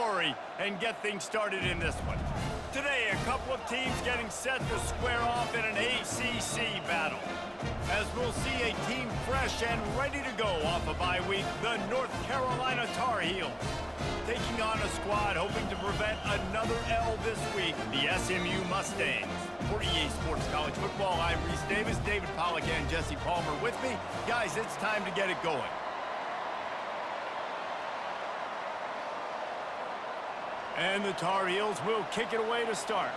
glory and get things started in this one. Today, a couple of teams getting set to square off in an ACC battle. As we'll see a team fresh and ready to go off a bye week, the North Carolina Tar Heels. Taking on a squad hoping to prevent another L this week, the SMU Mustangs. For EA Sports College Football, I'm Reese Davis, David Pollack, and Jesse Palmer with me. Guys, it's time to get it going. And the Tar Heels will kick it away to start.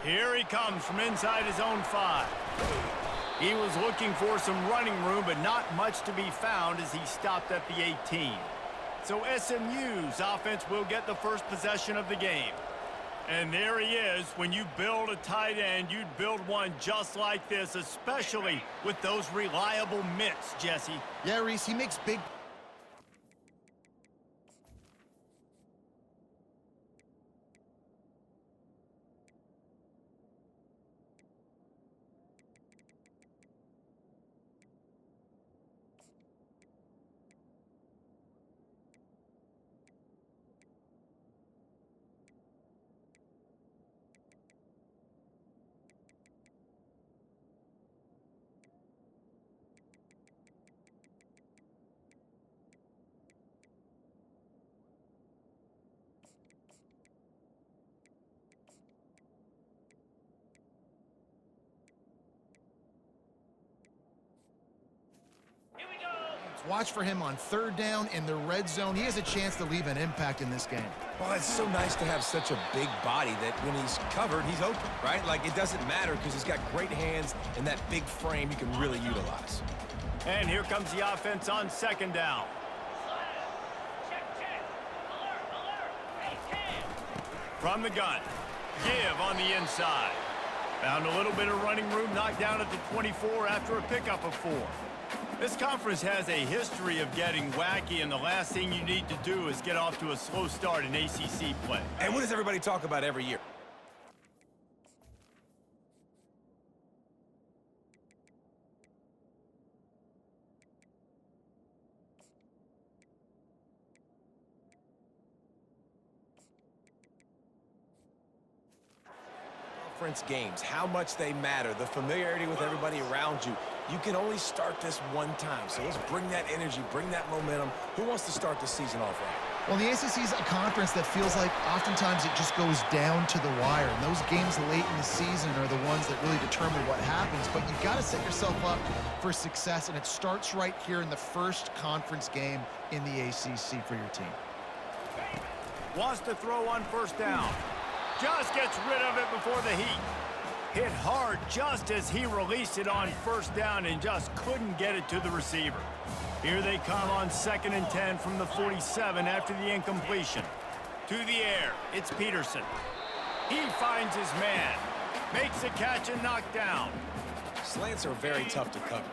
Here he comes from inside his own 5. He was looking for some running room, but not much to be found as he stopped at the 18. So SMU's offense will get the first possession of the game. And there he is. When you build a tight end, you'd build one just like this, especially with those reliable mitts, Jesse. Yeah, Reese, he makes big... Watch for him on third down in the red zone. He has a chance to leave an impact in this game. Well, it's so nice to have such a big body that when he's covered, he's open, right? Like, it doesn't matter because he's got great hands and that big frame he can really utilize. And here comes the offense on second down. From the gun, give on the inside. Found a little bit of running room, knocked down at the 24 after a pickup of 4. This conference has a history of getting wacky, and the last thing you need to do is get off to a slow start in ACC play. And what does everybody talk about every year? Conference games, how much they matter, the familiarity with everybody around you. You can only start this one time, so let's bring that energy, bring that momentum. Who wants to start the season off right? Well, the ACC is a conference that feels like oftentimes it just goes down to the wire. And those games late in the season are the ones that really determine what happens. But you've got to set yourself up for success, and it starts right here in the first conference game in the ACC for your team. Wants to throw on first down. Just gets rid of it before the heat. Hit hard just as he released it on first down and just couldn't get it to the receiver. Here they come on 2nd and 10 from the 47 after the incompletion. To the air, it's Peterson. He finds his man, makes a catch and knocked down. Slants are very tough to cover,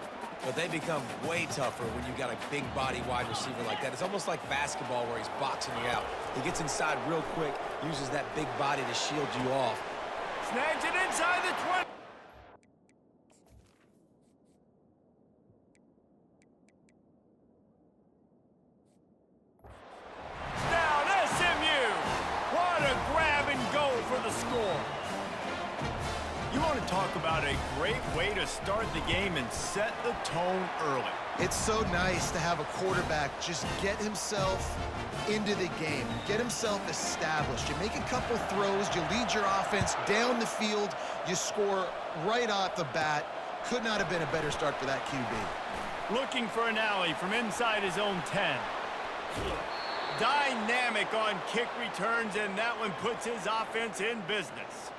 but they become way tougher when you got a big body wide receiver like that. It's almost like basketball where he's boxing you out. He gets inside real quick, uses that big body to shield you off. Snags it inside the 20. Down SMU. What a grab and go for the score. You want to talk about a great way to start the game and set the tone early. It's so nice to have a quarterback just get himself into the game, get himself established. You make a couple throws, you lead your offense down the field, you score right off the bat. Could not have been a better start for that QB. Looking for an alley from inside his own 10. Dynamic on kick returns, and that one puts his offense in business.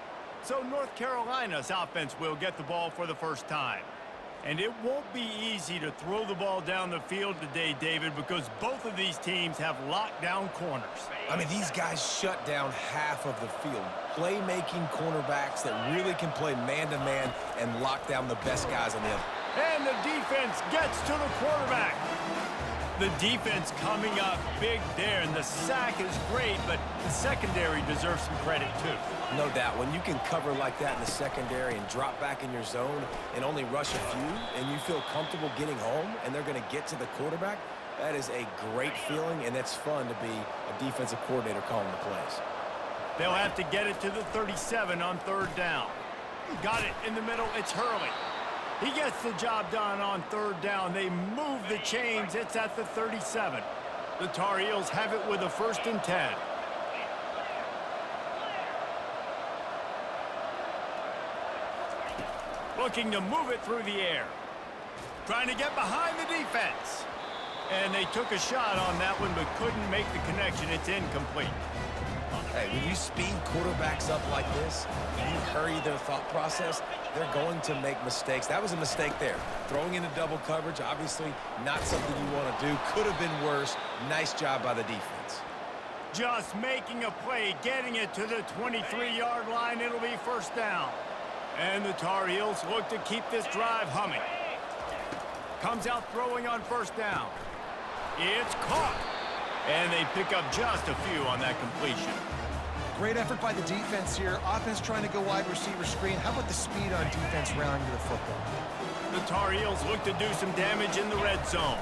So North Carolina's offense will get the ball for the first time. And it won't be easy to throw the ball down the field today, David, because both of these teams have lockdown corners. I mean, these guys shut down half of the field. Playmaking cornerbacks that really can play man-to-man and lock down the best guys on the other. And the defense gets to the quarterback. The defense coming up big there, and the sack is great, but the secondary deserves some credit too. No doubt. When you can cover like that in the secondary and drop back in your zone and only rush a few, and you feel comfortable getting home, and they're going to get to the quarterback, that is a great feeling, and it's fun to be a defensive coordinator calling the plays. They'll have to get it to the 37 on 3rd down. Got it in the middle. It's Hurley. He gets the job done on 3rd down. They move the chains. It's at the 37. The Tar Heels have it with a 1st and 10. Looking to move it through the air. Trying to get behind the defense. And they took a shot on that one, but couldn't make the connection. It's incomplete. Hey, when you speed quarterbacks up like this, you hurry their thought process, they're going to make mistakes. That was a mistake there. Throwing into double coverage, obviously not something you want to do. Could have been worse. Nice job by the defense. Just making a play, getting it to the 23-yard line. It'll be 1st down. And the Tar Heels look to keep this drive humming. Comes out throwing on 1st down. It's caught. And they pick up just a few on that completion. Great effort by the defense here. Offense trying to go wide receiver screen. How about the speed on defense rounding the football? The Tar Heels look to do some damage in the red zone.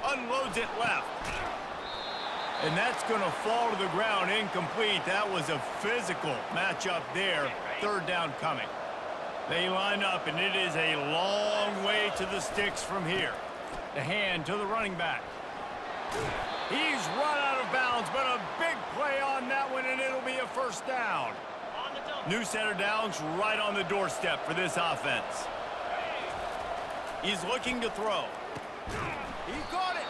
Unloads it left. And that's going to fall to the ground incomplete. That was a physical matchup there. 3rd down coming. They line up, and it is a long way to the sticks from here. The hand to the running back. He's run out of bounds, but a big play on that one, and it'll be a 1st down. New set of downs right on the doorstep for this offense. He's looking to throw. He caught it.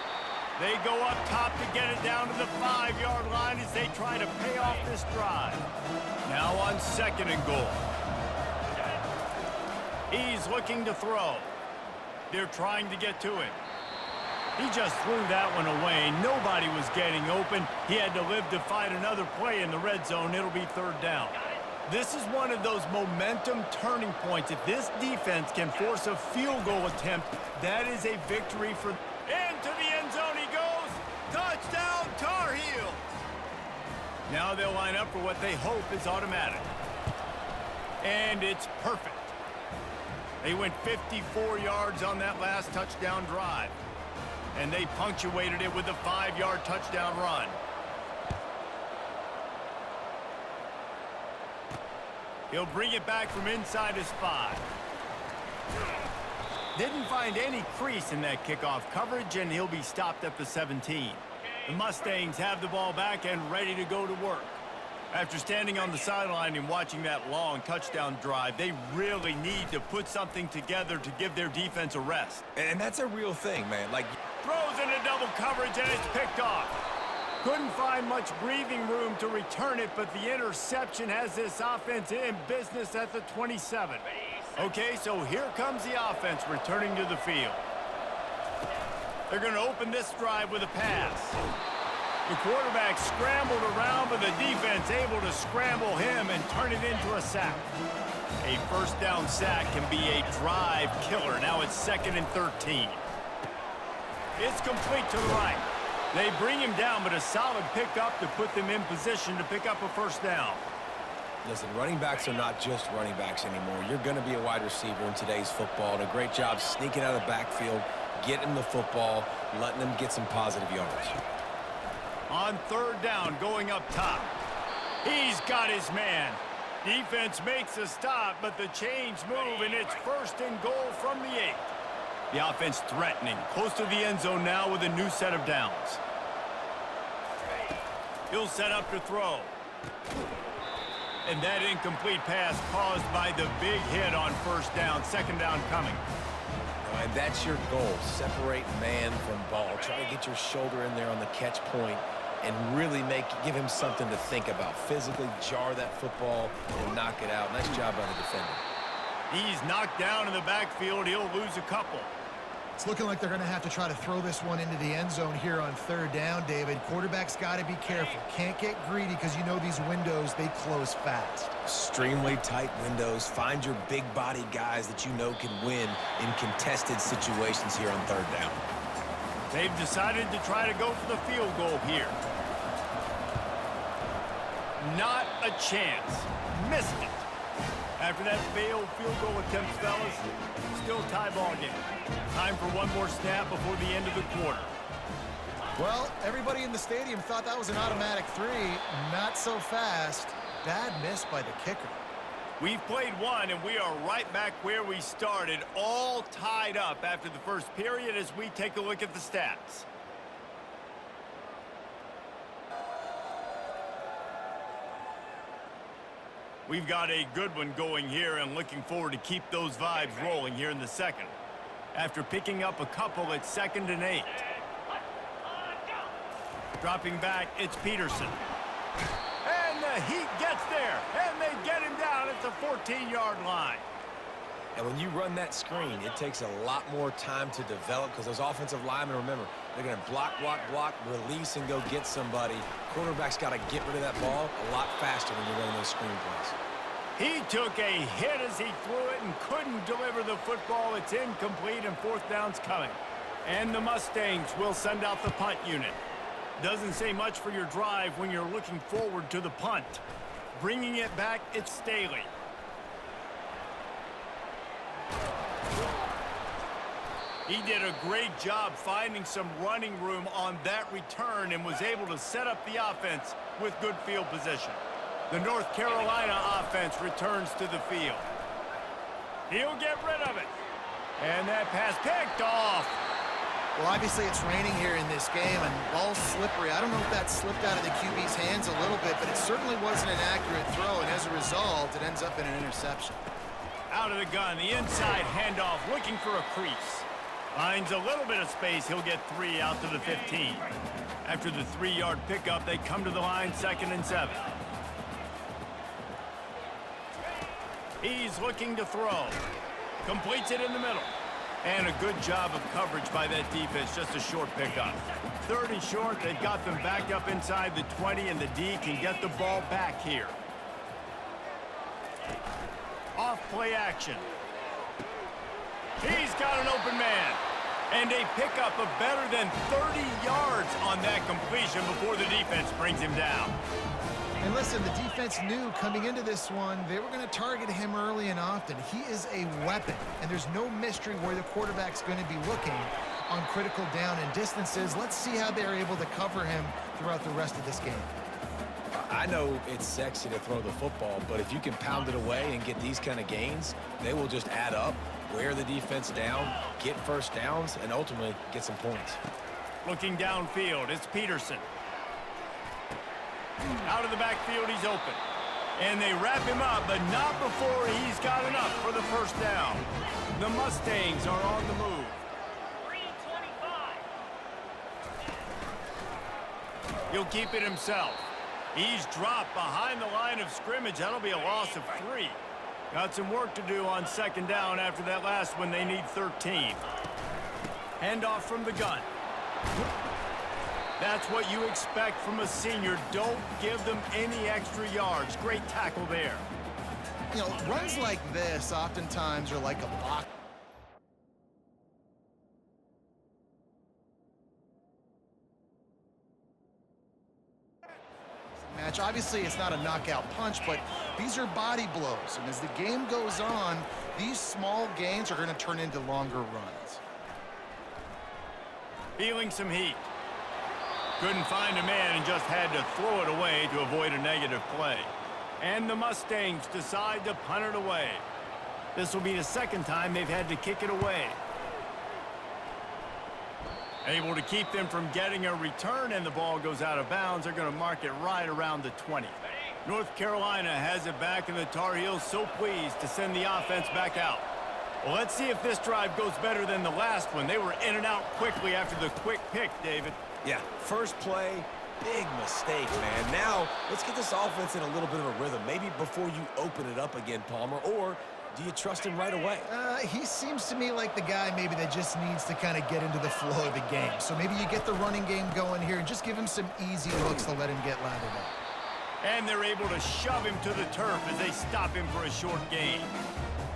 They go up top to get it down to the 5-yard line as they try to pay off this drive. Now on 2nd and goal. He's looking to throw. They're trying to get to him. He just threw that one away. Nobody was getting open. He had to live to fight another play in the red zone. It'll be 3rd down. This is one of those momentum turning points. If this defense can force a field goal attempt, that is a victory for... Into the end zone he goes. Touchdown, Tar Heels. Now they'll line up for what they hope is automatic. And it's perfect. They went 54 yards on that last touchdown drive. And they punctuated it with a 5-yard touchdown run. He'll bring it back from inside his 5. Didn't find any crease in that kickoff coverage, and he'll be stopped at the 17. The Mustangs have the ball back and ready to go to work. After standing on the sideline and watching that long touchdown drive, they really need to put something together to give their defense a rest. And that's a real thing, man. Like, throws into double coverage, and it's picked off. Couldn't find much breathing room to return it, but the interception has this offense in business at the 27. Okay, so here comes the offense returning to the field. They're going to open this drive with a pass. The quarterback scrambled around, but the defense able to scramble him and turn it into a sack. A 1st down sack can be a drive killer. Now it's 2nd and 13. It's complete to the right. They bring him down, but a solid pickup to put them in position to pick up a 1st down. Listen, running backs are not just running backs anymore. You're going to be a wide receiver in today's football. And a great job sneaking out of the backfield, getting the football, letting them get some positive yards. On 3rd down, going up top. He's got his man. Defense makes a stop, but the chains move, and it's 1st and goal from the 8. The offense threatening, close to the end zone now with a new set of downs. He'll set up to throw. And that incomplete pass caused by the big hit on 1st down. 2nd down coming. And that's your goal. Separate man from ball. Try to get your shoulder in there on the catch point and really give him something to think about. Physically jar that football and knock it out. Nice job by the defender. He's knocked down in the backfield. He'll lose a couple. It's looking like they're going to have to try to throw this one into the end zone here on third down, David. Quarterback's got to be careful. Can't get greedy because you know these windows, they close fast. Extremely tight windows. Find your big body guys that you know can win in contested situations here on third down. They've decided to try to go for the field goal here. Not a chance. Missed it. After that failed field goal attempt, fellas, still tie ball game. Time for one more snap before the end of the quarter. Well, everybody in the stadium thought that was an automatic 3. Not so fast. Bad miss by the kicker. We've played one, and we are right back where we started, all tied up after the first period as we take a look at the stats. We've got a good one going here and looking forward to keep those vibes rolling here in the second. After picking up a couple at 2nd and 8. Dropping back, it's Peterson. And the Heat gets there, and they get him down at the 14-yard line. And when you run that screen, it takes a lot more time to develop because those offensive linemen, remember, they're going to block, release, and go get somebody. Quarterback's got to get rid of that ball a lot faster when you're running those screen plays. He took a hit as he threw it and couldn't deliver the football. It's incomplete, and 4th down's coming. And the Mustangs will send out the punt unit. Doesn't say much for your drive when you're looking forward to the punt. Bringing it back, it's Staley. He did a great job finding some running room on that return and was able to set up the offense with good field position. The North Carolina offense returns to the field. He'll get rid of it. And that pass picked off. Well, obviously it's raining here in this game, and ball's slippery. I don't know if that slipped out of the QB's hands a little bit, but it certainly wasn't an accurate throw, and as a result, it ends up in an interception. Out of the gun, the inside handoff, looking for a crease. Finds a little bit of space. He'll get 3 out to the 15. After the 3-yard pickup, they come to the line, 2nd and 7. He's looking to throw. Completes it in the middle. And a good job of coverage by that defense, just a short pickup. 3rd and short, they've got them backed up inside the 20, and the D can get the ball back here. Off play action. He's got an open man. And a pickup of better than 30 yards on that completion before the defense brings him down. And listen, the defense knew coming into this one, they were going to target him early and often. He is a weapon, and there's no mystery where the quarterback's going to be looking on critical down and distances. Let's see how they're able to cover him throughout the rest of this game. I know it's sexy to throw the football, but if you can pound it away and get these kind of gains, they will just add up, wear the defense down, get first downs, and ultimately get some points. Looking downfield, it's Peterson. Out of the backfield, he's open. And they wrap him up, but not before he's got enough for the first down. The Mustangs are on the move. 3:25. He'll keep it himself. He's dropped behind the line of scrimmage. That'll be a loss of 3. Got some work to do on 2nd down after that last one. They need 13. Handoff from the gun. That's what you expect from a senior. Don't give them any extra yards. Great tackle there. You know, runs like this oftentimes are like a box match. Obviously, it's not a knockout punch, but these are body blows. And as the game goes on, these small gains are going to turn into longer runs. Feeling some heat. Couldn't find a man and just had to throw it away to avoid a negative play. And the Mustangs decide to punt it away. This will be the 2nd time they've had to kick it away. Able to keep them from getting a return, and the ball goes out of bounds. They're going to mark it right around the 20. North Carolina has it back, and the Tar Heels so pleased to send the offense back out. Well, let's see if this drive goes better than the last one. They were in and out quickly after the quick pick, David. Yeah, first play, big mistake, man. Now, let's get this offense in a little bit of a rhythm. Maybe before you open it up again, Palmer, or do you trust him right away? He seems to me like the guy maybe that just needs to kind of get into the flow of the game. So maybe you get the running game going here and just give him some easy looks to let him get lathered up. And they're able to shove him to the turf as they stop him for a short gain.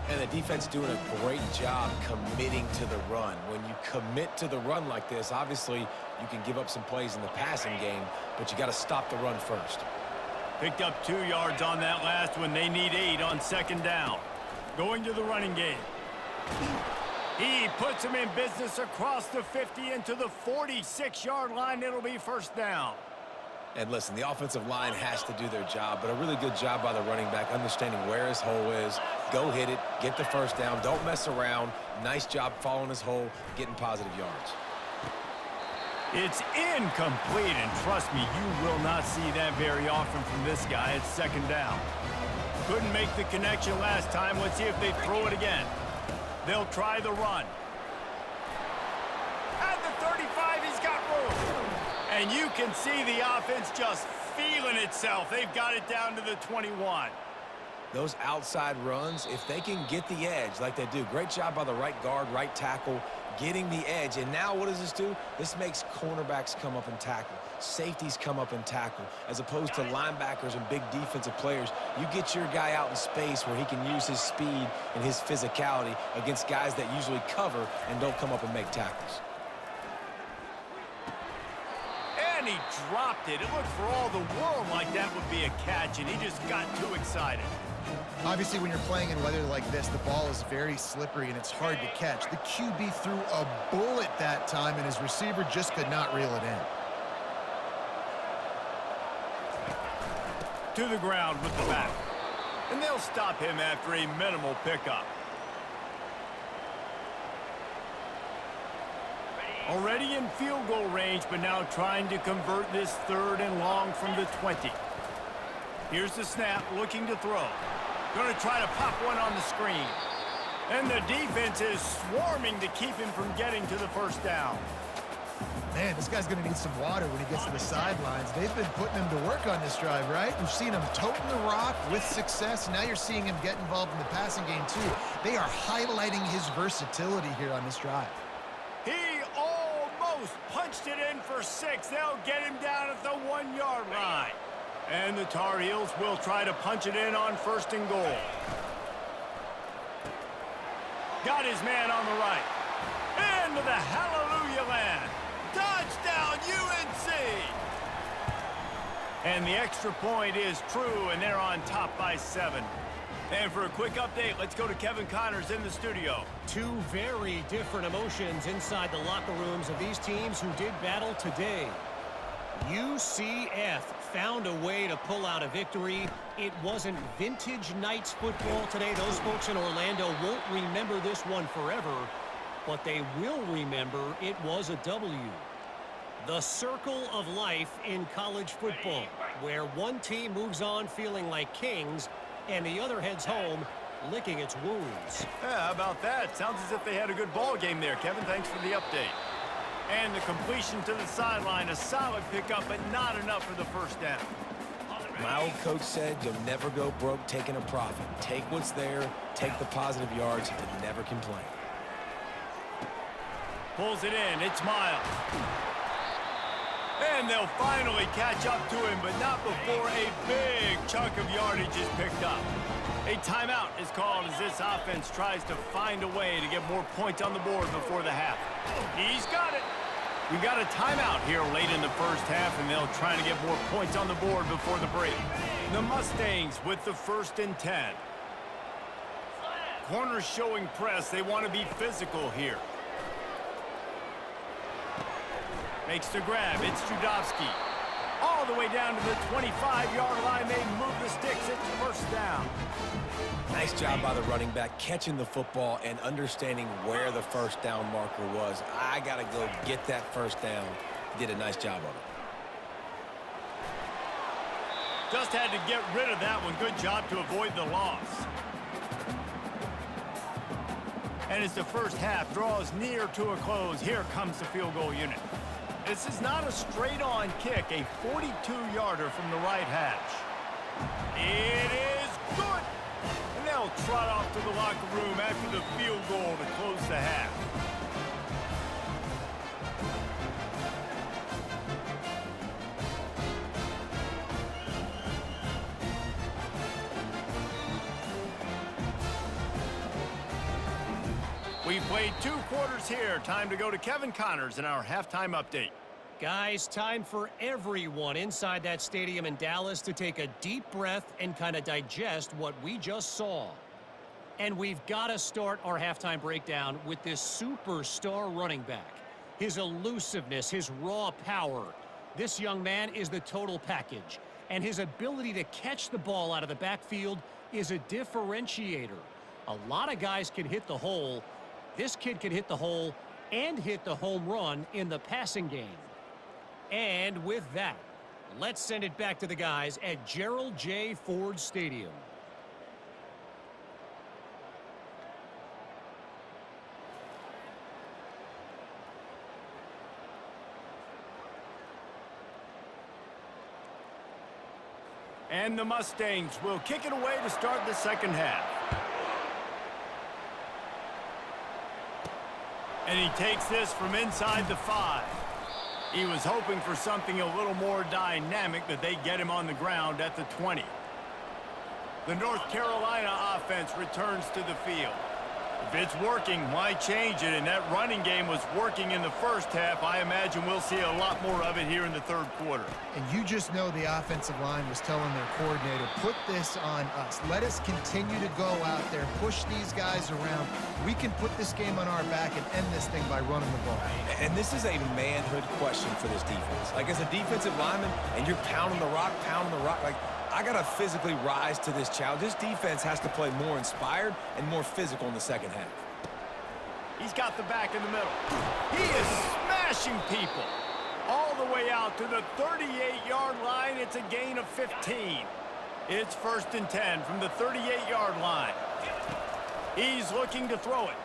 And the defense doing a great job committing to the run. When you commit to the run like this, obviously you can give up some plays in the passing game, but you got to stop the run first. Picked up 2 yards on that last one. They need 8 on second down. Going to the running game. He puts him in business across the 50 into the 46-yard line. It'll be first down. And listen, the offensive line has to do their job, but a really good job by the running back, understanding where his hole is. Go hit it, get the first down, don't mess around. Nice job following his hole, getting positive yards. It's incomplete, and trust me, you will not see that very often from this guy. It's second down. Couldn't make the connection last time. Let's see if they throw it again. They'll try the run. At the 35, he's got room. And you can see the offense just feeling itself. They've got it down to the 21. Those outside runs, if they can get the edge like they do, great job by the right guard, right tackle, getting the edge. And now what does this do? This makes cornerbacks come up and tackle. Safeties come up and tackle. As opposed to linebackers and big defensive players, you get your guy out in space where he can use his speed and his physicality against guys that usually cover and don't come up and make tackles. And he dropped it. It looked for all the world like that would be a catch, and he just got too excited. Obviously, when you're playing in weather like this, the ball is very slippery and it's hard to catch. The QB threw a bullet that time, and his receiver just could not reel it in. To the ground with the back. And they'll stop him after a minimal pickup. Already in field goal range, but now trying to convert this 3rd and long from the 20. Here's the snap, looking to throw. Going to try to pop one on the screen. And the defense is swarming to keep him from getting to the first down. Man, this guy's going to need some water when he gets to the sidelines. They've been putting him to work on this drive, right? We've seen him toting the rock with success. Now you're seeing him get involved in the passing game, too. They are highlighting his versatility here on this drive. He almost punched it in for 6. They'll get him down at the 1-yard line. And the Tar Heels will try to punch it in on 1st and goal. Got his man on the right. Into the hallelujah land. Touchdown, UNC! And the extra point is true, and they're on top by 7. And for a quick update, let's go to Kevin Connors in the studio. 2 very different emotions inside the locker rooms of these teams who did battle today. UCF found a way to pull out a victory. It wasn't vintage Knights football today. Those folks in Orlando won't remember this one forever, but they will remember it was a W. The circle of life in college football, where one team moves on feeling like kings and the other heads home licking its wounds. Yeah, how about that? Sounds as if they had a good ball game there, Kevin. Thanks for the update. And the completion to the sideline, a solid pickup, but not enough for the first down. My old coach said you'll never go broke taking a profit. Take what's there, take the positive yards, and never complain. Pulls it in. It's Miles. And they'll finally catch up to him, but not before a big chunk of yardage is picked up. A timeout is called as this offense tries to find a way to get more points on the board before the half. He's got it. We got a timeout here late in the first half, and they'll try to get more points on the board before the break. The Mustangs with the 1st and 10. Corners showing press. They want to be physical here. Makes the grab. It's Judowski. All the way down to the 25-yard line. They move the sticks. It's first down. Nice job by the running back catching the football and understanding where the first down marker was. I got to go get that first down. Did a nice job of it. Just had to get rid of that one. Good job to avoid the loss. And as the first half draws near to a close, here comes the field goal unit. This is not a straight-on kick, a 42-yarder from the right hash. It is good! And they'll trot off to the locker room after the field goal to close the half. We've played 2 quarters here. Time to go to Kevin Connors in our halftime update. Guys, time for everyone inside that stadium in Dallas to take a deep breath and kind of digest what we just saw. And we've got to start our halftime breakdown with this superstar running back. His elusiveness, his raw power. This young man is the total package. And his ability to catch the ball out of the backfield is a differentiator. A lot of guys can hit the hole. This kid can hit the hole and hit the home run in the passing game. And with that, let's send it back to the guys at Gerald J. Ford Stadium. And the Mustangs will kick it away to start the second half. And he takes this from inside the 5. He was hoping for something a little more dynamic, that they get him on the ground at the 20. The North Carolina offense returns to the field. If it's working, why change it? And that running game was working in the first half. I imagine we'll see a lot more of it here in the third quarter. And you just know the offensive line was telling their coordinator, put this on us. Let us continue to go out there, push these guys around. We can put this game on our back and end this thing by running the ball. And this is a manhood question for this defense. Like, as a defensive lineman, and you're pounding the rock, like, I got to physically rise to this challenge. This defense has to play more inspired and more physical in the second half. He's got the back in the middle. He is smashing people all the way out to the 38-yard line. It's a gain of 15. It's 1st and 10 from the 38-yard line. He's looking to throw it.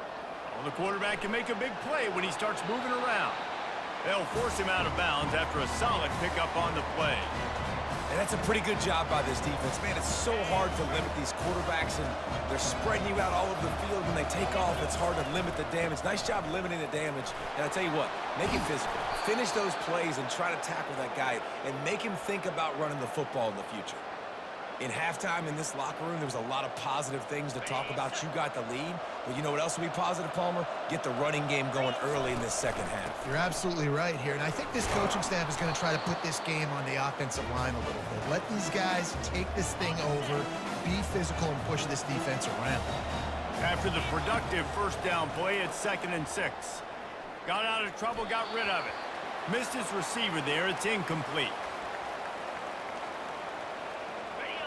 Well, the quarterback can make a big play when he starts moving around. They'll force him out of bounds after a solid pickup on the play. And that's a pretty good job by this defense. Man, it's so hard to limit these quarterbacks, and they're spreading you out all over the field. When they take off, it's hard to limit the damage. Nice job limiting the damage. And I tell you what, make it physical. Finish those plays and try to tackle that guy and make him think about running the football in the future. In halftime in this locker room, there was a lot of positive things to talk about. You got the lead. But you know what else will be positive, Palmer? Get the running game going early in this second half. You're absolutely right here. And I think this coaching staff is going to try to put this game on the offensive line a little bit. Let these guys take this thing over, be physical, and push this defense around. After the productive first down play, it's 2nd and 6. Got out of trouble, got rid of it. Missed his receiver there. It's incomplete.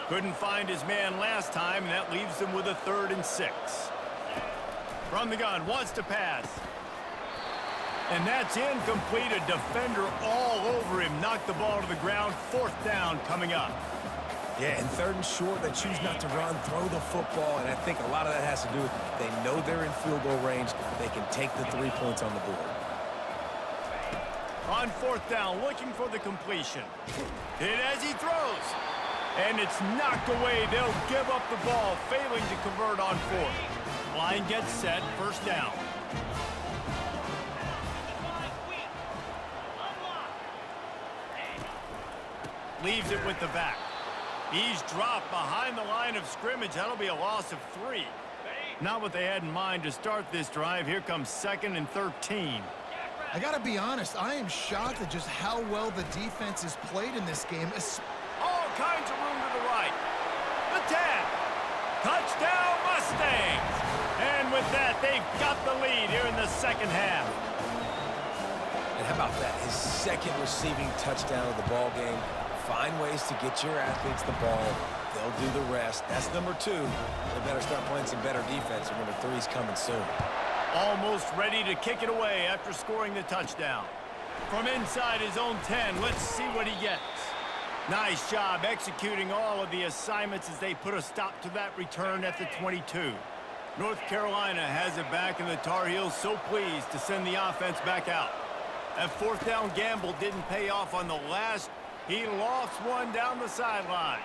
Couldn't find his man last time, and that leaves him with a 3rd and 6. From the gun, wants to pass. And that's incomplete. A defender all over him. Knocked the ball to the ground. 4th down coming up. Yeah, and 3rd and short, they choose not to run, throw the football, and I think a lot of that has to do with they know they're in field goal range. They can take the 3 points on the board. On 4th down, looking for the completion. Hit as he throws. And it's knocked away. They'll give up the ball, failing to convert on 4th. Line gets set, 1st down. Leaves it with the back. He's dropped behind the line of scrimmage. That'll be a loss of 3. Not what they had in mind to start this drive. Here comes 2nd and 13. I got to be honest, I am shocked at just how well the defense has played in this game. All kinds of room to the right. The 10. Touchdown Mustangs. And with that, they've got the lead here in the second half. And how about that? His 2nd receiving touchdown of the ball game. Find ways to get your athletes the ball. They'll do the rest. That's number 2. They better start playing some better defense. And number 3's coming soon. Almost ready to kick it away after scoring the touchdown. From inside his own 10, let's see what he gets. Nice job executing all of the assignments as they put a stop to that return at the 22. North Carolina has it back, and the Tar Heels so pleased to send the offense back out. That fourth down gamble didn't pay off on the last. He lost one down the sideline.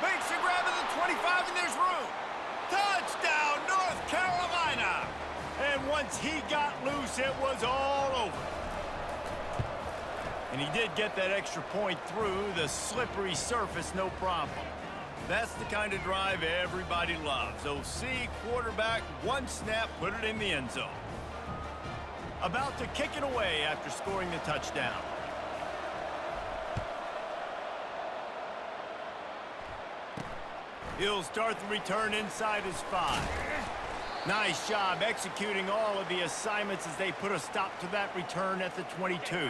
Makes a grab at the 25, and there's room. Touchdown, North Carolina! And once he got loose, it was all over. And he did get that extra point through the slippery surface, no problem. That's the kind of drive everybody loves. OC, quarterback, one snap, put it in the end zone. About to kick it away after scoring the touchdown. He'll start the return inside his 5. Nice job executing all of the assignments as they put a stop to that return at the 22.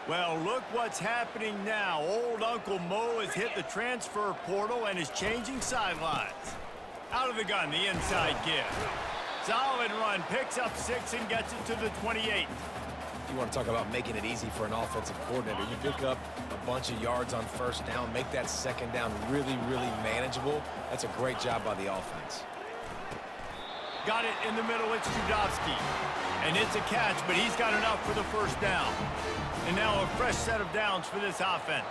Well, look what's happening now. Old Uncle Mo has hit the transfer portal and is changing sidelines. Out of the gun, the inside give. Solid run, picks up 6 and gets it to the 28. You want to talk about making it easy for an offensive coordinator. You pick up a bunch of yards on first down, make that second down really, really manageable. That's a great job by the offense. Got it in the middle, it's Judowski. And it's a catch, but he's got enough for the first down. And now a fresh set of downs for this offense.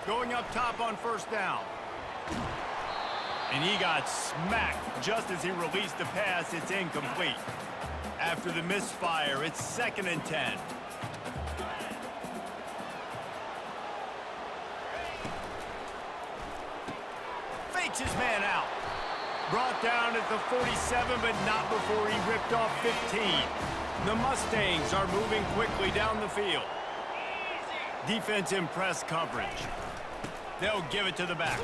Going up top on first down. And he got smacked just as he released the pass. It's incomplete. After the misfire, it's 2nd and 10. Fakes his man out. Brought down at the 47, but not before he ripped off 15. The Mustangs are moving quickly down the field. Defense in press coverage. They'll give it to the back.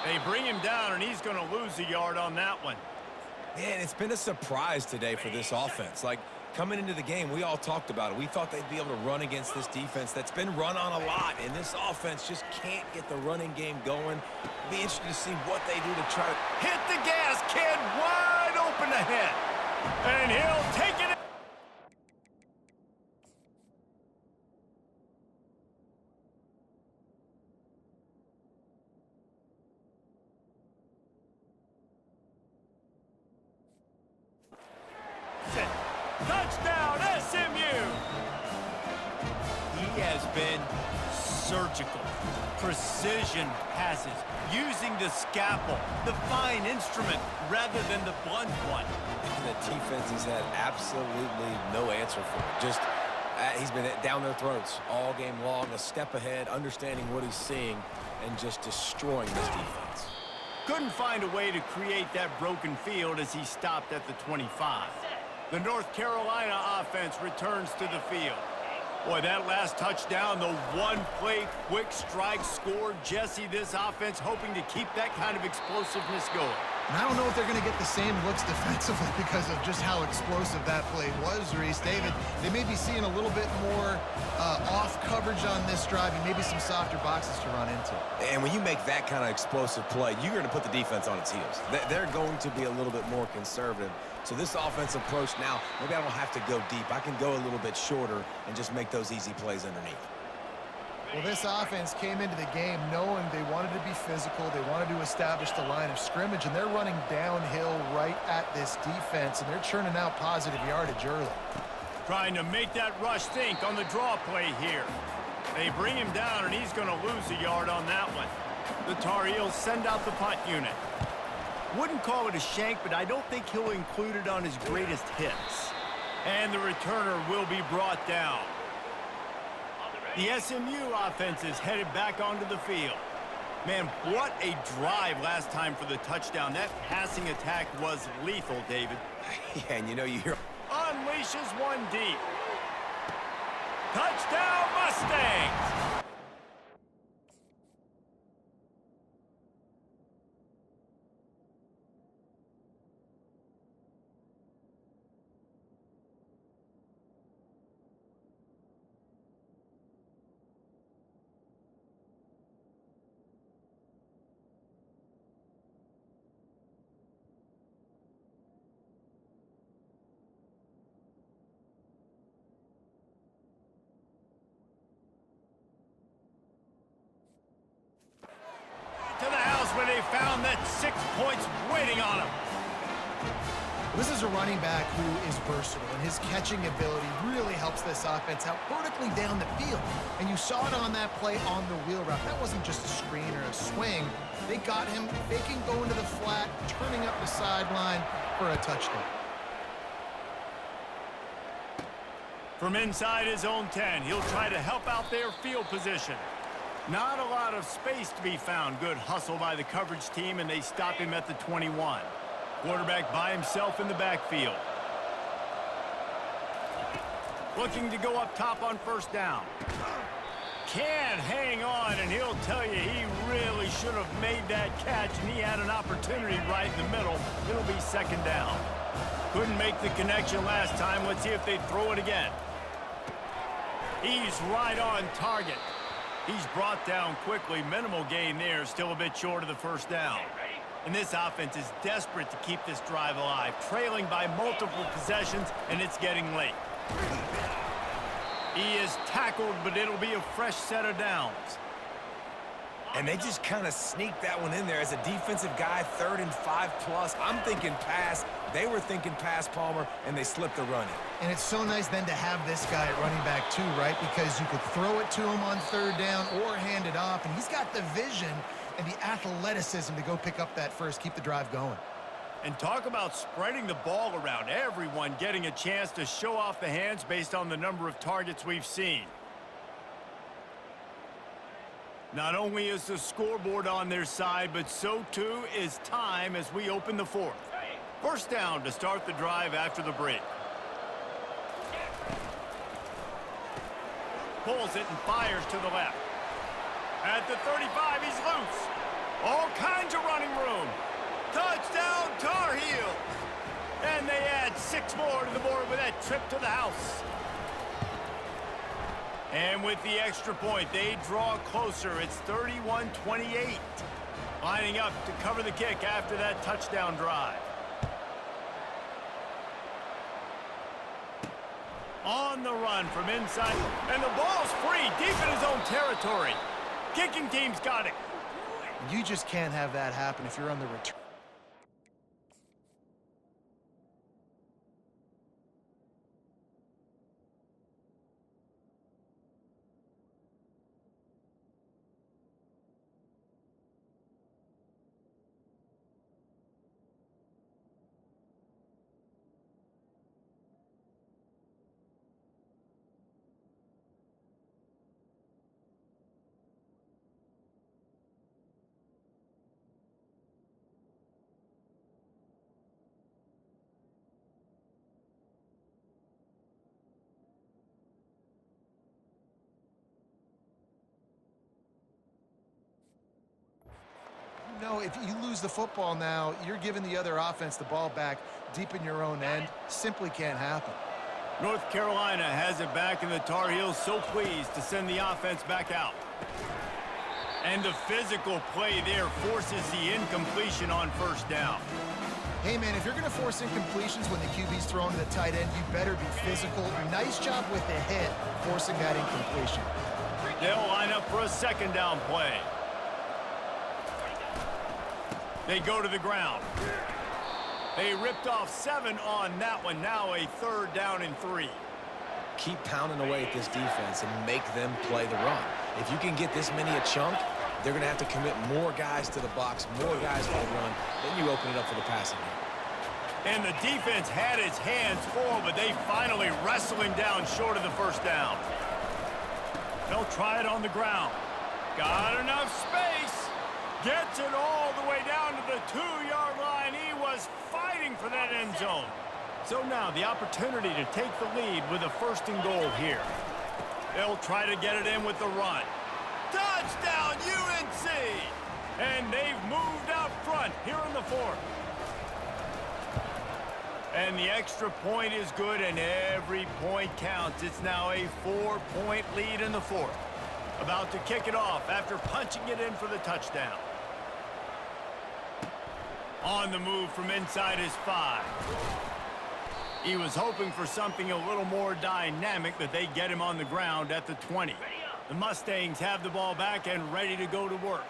They bring him down, and he's going to lose a yard on that one. Man, it's been a surprise today for this offense. Like, coming into the game, we all talked about it. We thought they'd be able to run against this defense that's been run on a lot, and this offense just can't get the running game going. Be interested to see what they do to try to hit the gas, kid, wide open ahead. And he'll take it. Touchdown, SMU! He has been surgical. Precision passes, using the scalpel, the fine instrument, rather than the blunt one. The defense has had absolutely no answer for it. Just, he's been down their throats all game long, a step ahead, understanding what he's seeing, and just destroying this defense. Couldn't find a way to create that broken field as he stopped at the 25. The North Carolina offense returns to the field. Boy, that last touchdown, the one-play quick strike score. Jesse, this offense hoping to keep that kind of explosiveness going. And I don't know if they're going to get the same looks defensively because of just how explosive that play was, Reese. David, they may be seeing a little bit more off coverage on this drive and maybe some softer boxes to run into. And when you make that kind of explosive play, you're going to put the defense on its heels. They're going to be a little bit more conservative. So this offensive approach now, maybe I don't have to go deep. I can go a little bit shorter and just make those easy plays underneath. Well, this offense came into the game knowing they wanted to be physical. They wanted to establish the line of scrimmage, and they're running downhill right at this defense, and they're churning out positive yardage early. Trying to make that rush think on the draw play here. They bring him down, and he's going to lose a yard on that one. The Tarheels send out the punt unit. Wouldn't call it a shank, but I don't think he'll include it on his greatest hits. And the returner will be brought down. The SMU offense is headed back onto the field. Man, what a drive last time for the touchdown. That passing attack was lethal, David. Yeah, and you know, you hear... Unleashes one deep. Touchdown, Mustangs! To the house where they found that 6 points waiting on them. This is a running back who is versatile, and his catching ability really helps this offense out vertically down the field. And you saw it on that play on the wheel route. That wasn't just a screen or a swing. They got him faking going to the flat, turning up the sideline for a touchdown. From inside his own 10, he'll try to help out their field position. Not a lot of space to be found. Good hustle by the coverage team, and they stop him at the 21. Quarterback by himself in the backfield. Looking to go up top on first down. Can't hang on, and he'll tell you he really should have made that catch, and he had an opportunity right in the middle. It'll be second down. Couldn't make the connection last time. Let's see if they throw it again. He's right on target. He's brought down quickly. Minimal gain there, still a bit short of the first down. And this offense is desperate to keep this drive alive, trailing by multiple possessions, and it's getting late. He is tackled, but it'll be a fresh set of downs. And they just kind of sneaked that one in there as a defensive guy, 3rd and 5+. I'm thinking pass. They were thinking pass, Palmer, and they slipped the run in. And it's so nice then to have this guy at running back too, right? Because you could throw it to him on 3rd down or hand it off, and he's got the vision and the athleticism to go pick up that first, keep the drive going. And talk about spreading the ball around. Everyone getting a chance to show off the hands based on the number of targets we've seen. Not only is the scoreboard on their side, but so too is time as we open the 4th. First down to start the drive after the break. Pulls it and fires to the left. At the 35, he's loose. All kinds of running room. Touchdown, Tarheels! And they add 6 more to the board with that trip to the house. And with the extra point, they draw closer. It's 31-28. Lining up to cover the kick after that touchdown drive. On the run from inside. And the ball's free deep in his own territory. Kicking team's got it. You just can't have that happen if you're on the return. No, if you lose the football now, you're giving the other offense the ball back deep in your own end. Simply can't happen. North Carolina has it back, and the Tar Heels so pleased to send the offense back out. And the physical play there forces the incompletion on first down. Hey, man, if you're going to force incompletions when the QB's throwing to the tight end, you better be physical. Nice job with the hit, forcing that incompletion. They'll line up for a second down play. They go to the ground. They ripped off 7 on that one. Now a 3rd down and 3. Keep pounding away at this defense and make them play the run. If you can get this many a chunk, they're going to have to commit more guys to the box, more guys to the run. Then you open it up for the passing game. And the defense had its hands full, but they finally wrestle him down short of the first down. They'll try it on the ground. Got enough space. Gets it all the way down to the 2-yard line. He was fighting for that end zone. So now the opportunity to take the lead with a 1st and goal here. They'll try to get it in with the run. Touchdown, UNC! And they've moved out front here in the 4th. And the extra point is good, and every point counts. It's now a 4-point lead in the 4th. About to kick it off after punching it in for the touchdown. On the move from inside his 5. He was hoping for something a little more dynamic, but they get him on the ground at the 20. The Mustangs have the ball back and ready to go to work.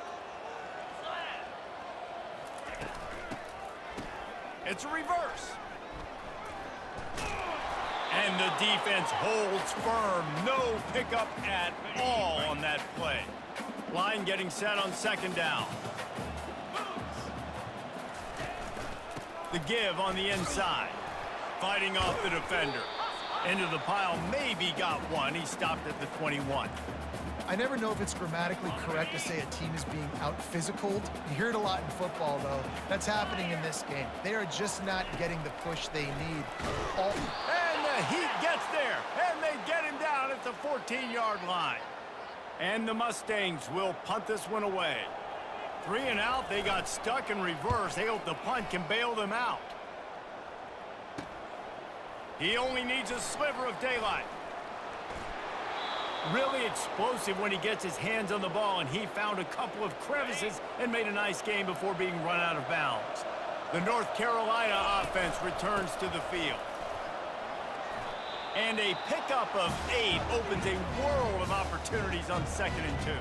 It's a reverse. And the defense holds firm. No pickup at all on that play. Line getting set on second down. The give on the inside. Fighting off the defender. Into the pile, maybe got one. He stopped at the 21. I never know if it's grammatically correct to say a team is being out-physicaled. You hear it a lot in football, though. That's happening in this game. They are just not getting the push they need. And the Heat gets there, and they get him down at the 14-yard line. And the Mustangs will punt this one away. 3 and out, they got stuck in reverse. They hope the punt can bail them out. He only needs a sliver of daylight. Really explosive when he gets his hands on the ball, and he found a couple of crevices and made a nice game before being run out of bounds. The North Carolina offense returns to the field. And a pickup of 8 opens a world of opportunities on 2nd and 2.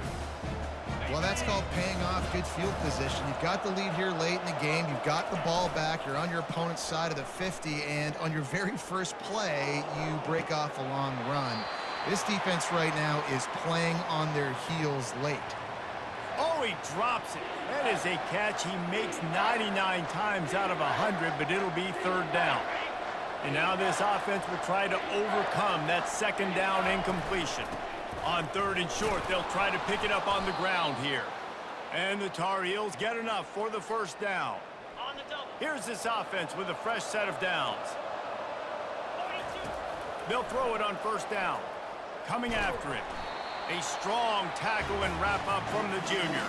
Well, that's called paying off good field position. You've got the lead here late in the game. You've got the ball back. You're on your opponent's side of the 50, and on your very first play, you break off a long run. This defense right now is playing on their heels late. Oh, he drops it. That is a catch he makes 99 times out of 100, but it'll be 3rd down. And now this offense will try to overcome that 2nd down incompletion. On 3rd and short, they'll try to pick it up on the ground here. And the Tar Heels get enough for the 1st down. Here's this offense with a fresh set of downs. They'll throw it on 1st down. Coming after it. A strong tackle and wrap up from the junior.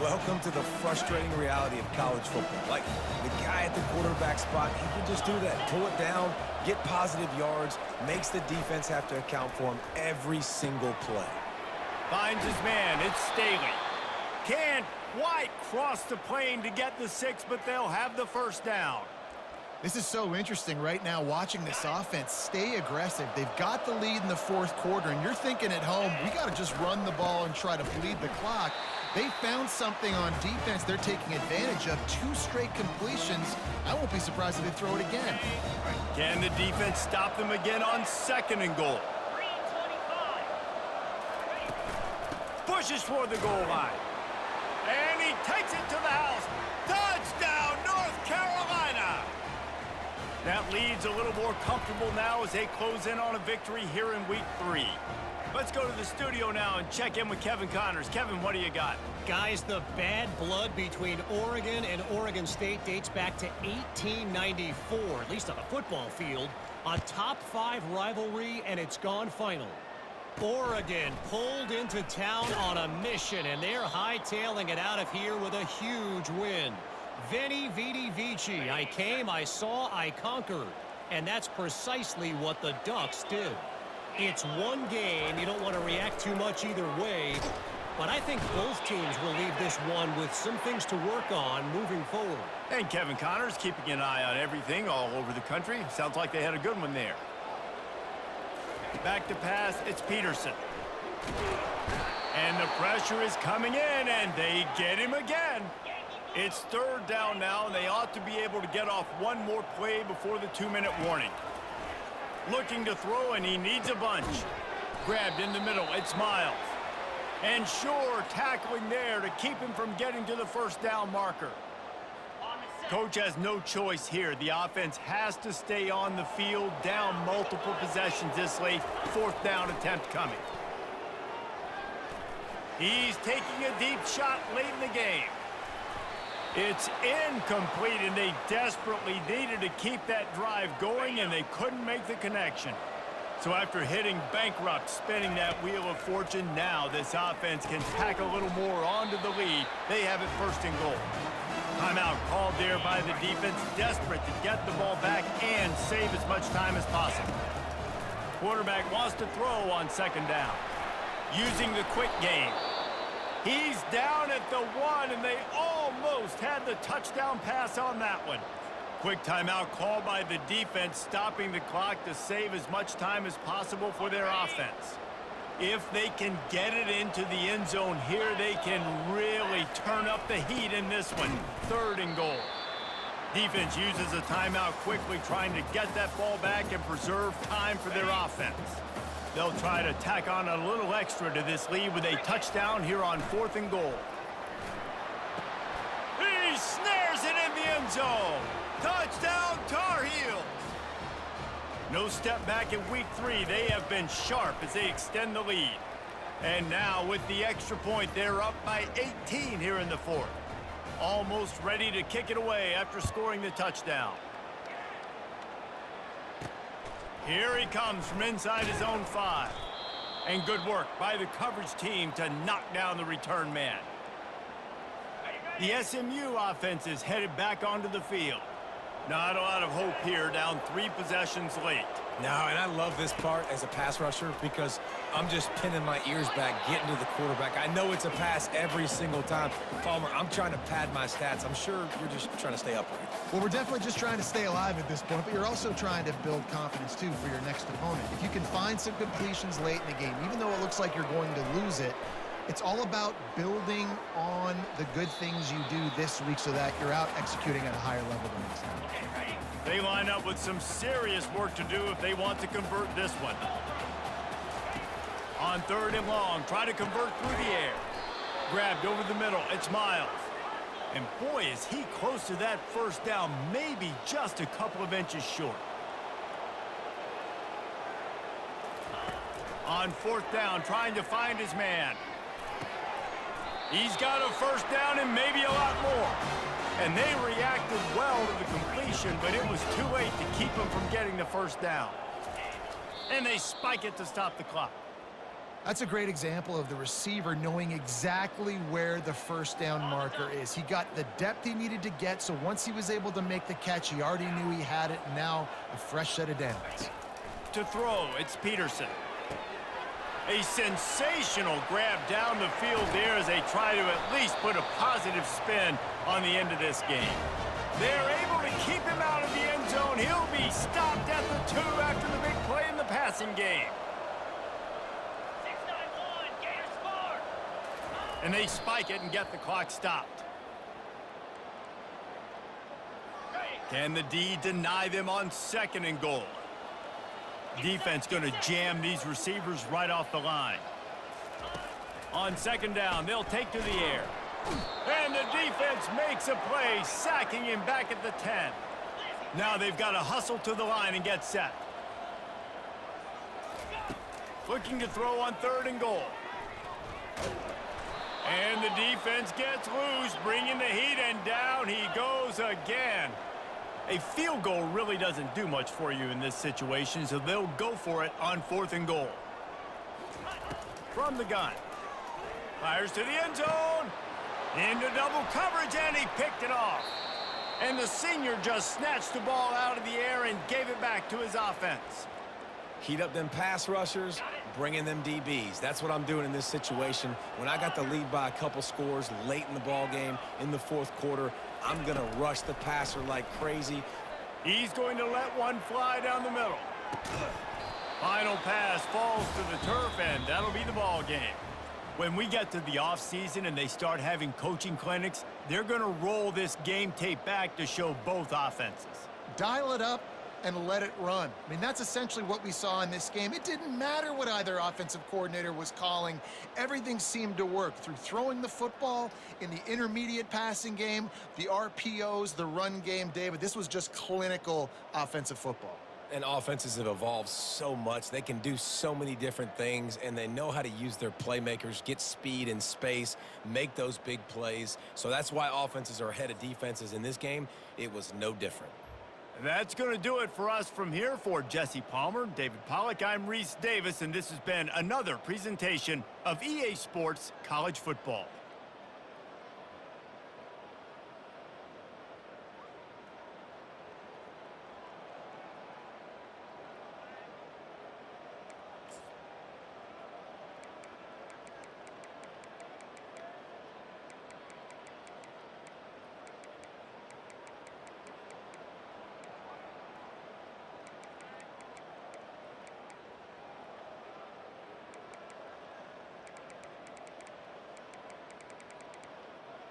Welcome to the frustrating reality of college football. Like, the guy at the quarterback spot, he can just do that. Pull it down, get positive yards, makes the defense have to account for him every single play. Finds his man. It's Staley. Can't quite cross the plane to get the 6, but they'll have the 1st down. This is so interesting right now watching this offense stay aggressive. They've got the lead in the 4th quarter, and you're thinking at home, we got to just run the ball and try to bleed the clock. They found something on defense they're taking advantage of. 2 straight completions. I won't be surprised if they throw it again. Can the defense stop them again on 2nd and goal? Pushes for the goal line. And he takes it to the house. Touchdown, North Carolina! That lead's a little more comfortable now as they close in on a victory here in week 3. Let's go to the studio now and check in with Kevin Connors. Kevin, what do you got? Guys, the bad blood between Oregon and Oregon State dates back to 1894, at least on a football field. A top 5 rivalry, and it's gone final. Oregon pulled into town on a mission, and they're hightailing it out of here with a huge win. Veni, vidi, vici. I came, I saw, I conquered. And that's precisely what the Ducks did. It's one game. You don't want to react too much either way. But I think both teams will leave this one with some things to work on moving forward. And Kevin Connors keeping an eye on everything all over the country. Sounds like they had a good one there. Back to pass, it's Peterson. And the pressure is coming in, and they get him again. It's 3rd down now, and they ought to be able to get off one more play before the 2-minute warning. Looking to throw, and he needs a bunch. Grabbed in the middle, it's Miles. And Shore tackling there to keep him from getting to the 1st down marker. Coach has no choice here. The offense has to stay on the field, down multiple possessions this late. 4th down attempt coming. He's taking a deep shot late in the game. It's incomplete, and they desperately needed to keep that drive going, and they couldn't make the connection. So after hitting bankrupt, spinning that wheel of fortune, now this offense can tack a little more onto the lead. They have it 1st and goal. Timeout called there by the defense, desperate to get the ball back and save as much time as possible. Quarterback wants to throw on 2nd down. Using the quick game. He's down at the 1, and they almost had the touchdown pass on that one. Quick timeout call by the defense, stopping the clock to save as much time as possible for their offense. If they can get it into the end zone here, they can really turn up the heat in this one. 3rd and goal. Defense uses a timeout quickly, trying to get that ball back and preserve time for their offense. They'll try to tack on a little extra to this lead with a touchdown here on 4th and goal. He snares it in the end zone. Touchdown, Tar Heels. No step back in week 3. They have been sharp as they extend the lead. And now with the extra point, they're up by 18 here in the 4th. Almost ready to kick it away after scoring the touchdown. Here he comes from inside his own 5. And good work by the coverage team to knock down the return man. The SMU offense is headed back onto the field. Not a lot of hope here, down 3 possessions late. No, and I love this part as a pass rusher because I'm just pinning my ears back, getting to the quarterback. I know it's a pass every single time. Palmer, I'm trying to pad my stats. I'm sure you're just trying to stay upright. Well, we're definitely just trying to stay alive at this point, but you're also trying to build confidence, too, for your next opponent. If you can find some completions late in the game, even though it looks like you're going to lose it, it's all about building on the good things you do this week so that you're out executing at a higher level the next time. They line up with some serious work to do if they want to convert this one. On 3rd and long, try to convert through the air. Grabbed over the middle, it's Miles. And boy, is he close to that first down, maybe just a couple of inches short. On 4th down, trying to find his man. He's got a first down and maybe a lot more. And they reacted well to the completion, but it was too late to keep him from getting the first down. And they spike it to stop the clock. That's a great example of the receiver knowing exactly where the first down marker is. He got the depth he needed to get, so once he was able to make the catch, he already knew he had it. Now a fresh set of downs. To throw, it's Peterson. A sensational grab down the field there as they try to at least put a positive spin on the end of this game. They're able to keep him out of the end zone. He'll be stopped at the 2 after the big play in the passing game. 6-9-1, Gators score. And they spike it and get the clock stopped. Can the D deny them on 2nd and goal? Defense going to jam these receivers right off the line. On 2nd down, they'll take to the air. And the defense makes a play, sacking him back at the 10. Now they've got to hustle to the line and get set. Looking to throw on 3rd and goal. And the defense gets loose, bringing the heat, and down he goes again. A field goal really doesn't do much for you in this situation, so they'll go for it on 4th and goal. From the gun. Fires to the end zone. Into double coverage, and he picked it off. And the senior just snatched the ball out of the air and gave it back to his offense. Heat up them pass rushers, bring in them DBs. That's what I'm doing in this situation. When I got the lead by a couple scores late in the ball game in the 4th quarter, I'm going to rush the passer like crazy. He's going to let one fly down the middle. Final pass falls to the turf, and that'll be the ball game. When we get to the offseason and they start having coaching clinics, they're going to roll this game tape back to show both offenses. Dial it up and let it run. I mean, that's essentially what we saw in this game. It didn't matter what either offensive coordinator was calling. Everything seemed to work through throwing the football in the intermediate passing game, the RPOs, the run game. David, this was just clinical offensive football. And offenses have evolved so much. They can do so many different things, and they know how to use their playmakers, get speed and space, make those big plays. So that's why offenses are ahead of defenses in this game. It was no different. That's going to do it for us from here. For Jesse Palmer, David Pollack, I'm Reese Davis, and this has been another presentation of EA Sports College Football.